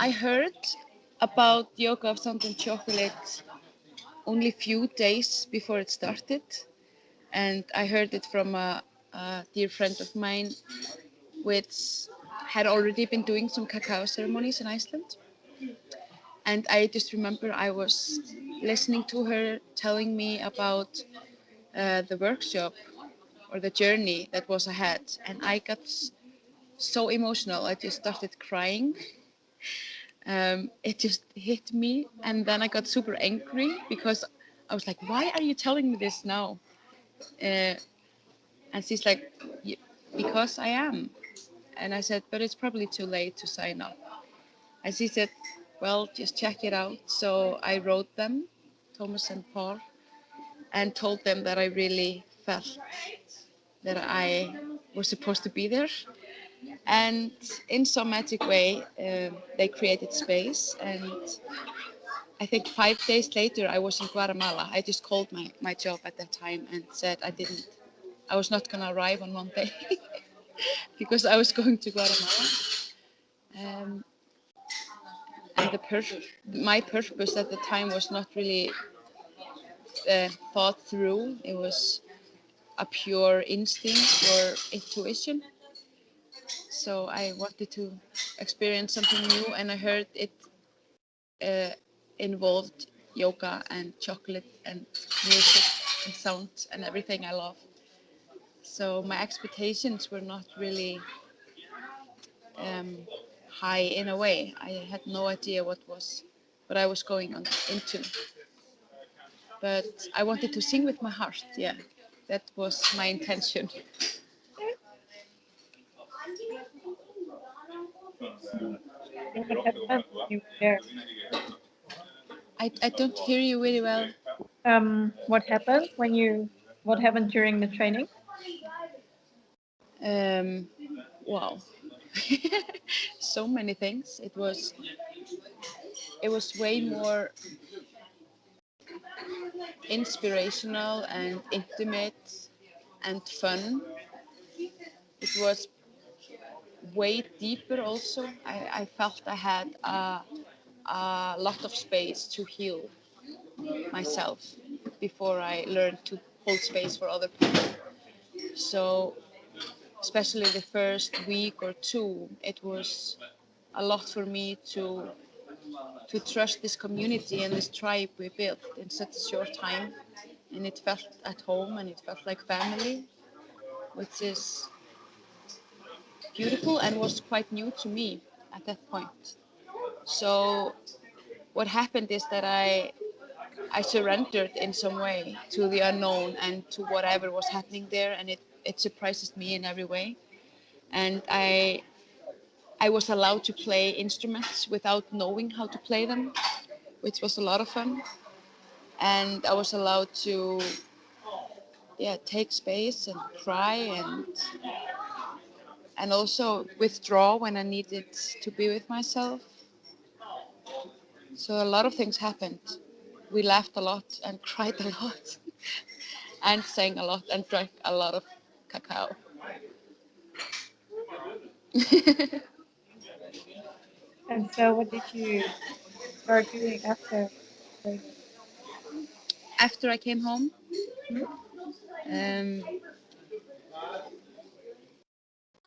I heard about yoga of sand and chocolate only few days before it started, and I heard it from a dear friend of mine, which had already been doing some cacao ceremonies in Iceland. And I just remember I was listening to her telling me about the workshop or the journey that was ahead, and I got so emotional. I just started crying. It just hit me, and then I got super angry because I was like, "Why are you telling me this now?" And she's like, "Because I am." And I said, "But it's probably too late to sign up." And she said, "Well, just check it out." So I wrote them, Thomas and Paul, and told them that I really felt that I was supposed to be there. And in some magic way, they created space. And I think 5 days later, I was in Guatemala. I just called my job at that time and said I was not going to arrive on Monday because I was going to Guatemala. Um, and my purpose at the time was not really thought through. It was a pure instinct or intuition. So I wanted to experience something new, and I heard it involved yoga and chocolate and music and sound and everything I love. So my expectations were not really high in a way. I had no idea what I was going on into. But I wanted to sing with my heart. Yeah, that was my intention. What happened when you were there? I don't hear you really well. What happened what happened during the training? Wow, so many things. It was way more inspirational and intimate and fun. It was way deeper also. I felt I had a lot of space to heal myself before I learned to hold space for other people. So especially the first week or two, it was a lot for me to trust this community and this tribe we built in such a short time. And it felt at home and it felt like family, which is beautiful and was quite new to me at that point. So what happened is that I surrendered in some way to the unknown and to whatever was happening there, and it surprises me in every way. And I was allowed to play instruments without knowing how to play them, which was a lot of fun. And I was allowed to take space and cry and also withdraw when I needed to be with myself. So a lot of things happened. We laughed a lot and cried a lot and sang a lot and drank a lot of cacao. And so what did you start doing after training? After I came home, Hmm? um,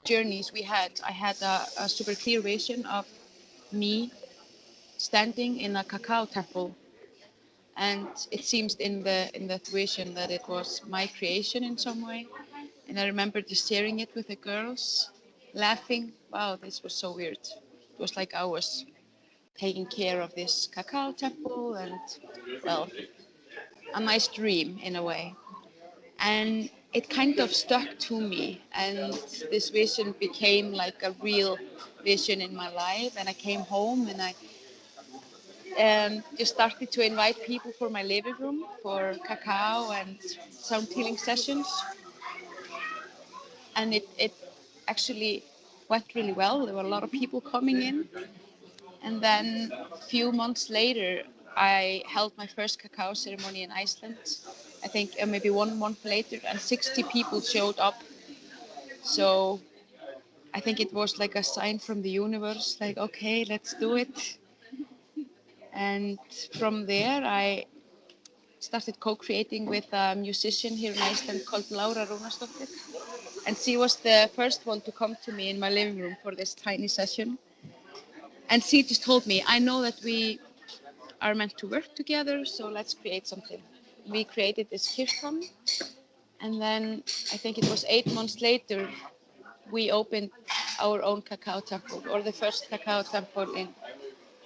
journeys I had a super clear vision of me standing in a cacao temple, and it seems in that vision that it was my creation in some way. And I remember just sharing it with the girls, laughing. Wow, this was so weird. It was like I was taking care of this cacao temple, and well, a nice dream in a way. And it kind of stuck to me, and this vision became like a real vision in my life. And I came home and I just started to invite people for my living room for cacao and sound healing sessions. And it actually went really well. There were a lot of people coming in. And then a few months later, I held my first cacao ceremony in Iceland. I think maybe 1 month later, and 60 people showed up. So I think it was like a sign from the universe, like, okay, let's do it. And from there, I started co-creating with a musician here in Iceland called Laura Rúnarsdóttir. And she was the first one to come to me in my living room for this tiny session. And she just told me, I know that we are meant to work together, so let's create something. We created this kirtan, and then I think it was 8 months later, we opened our own Cacao Temple, or the first Cacao Temple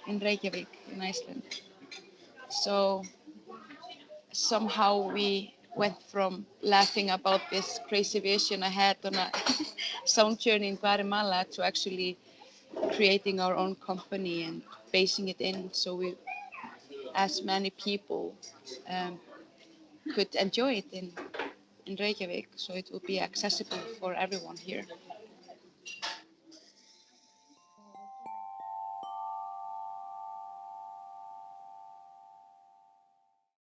in Reykjavik, in Iceland. So somehow we went from laughing about this crazy vision I had on a sound journey in Guatemala to actually creating our own company and basing it in so we, as many people um, could enjoy it in Reykjavik, so it would be accessible for everyone here.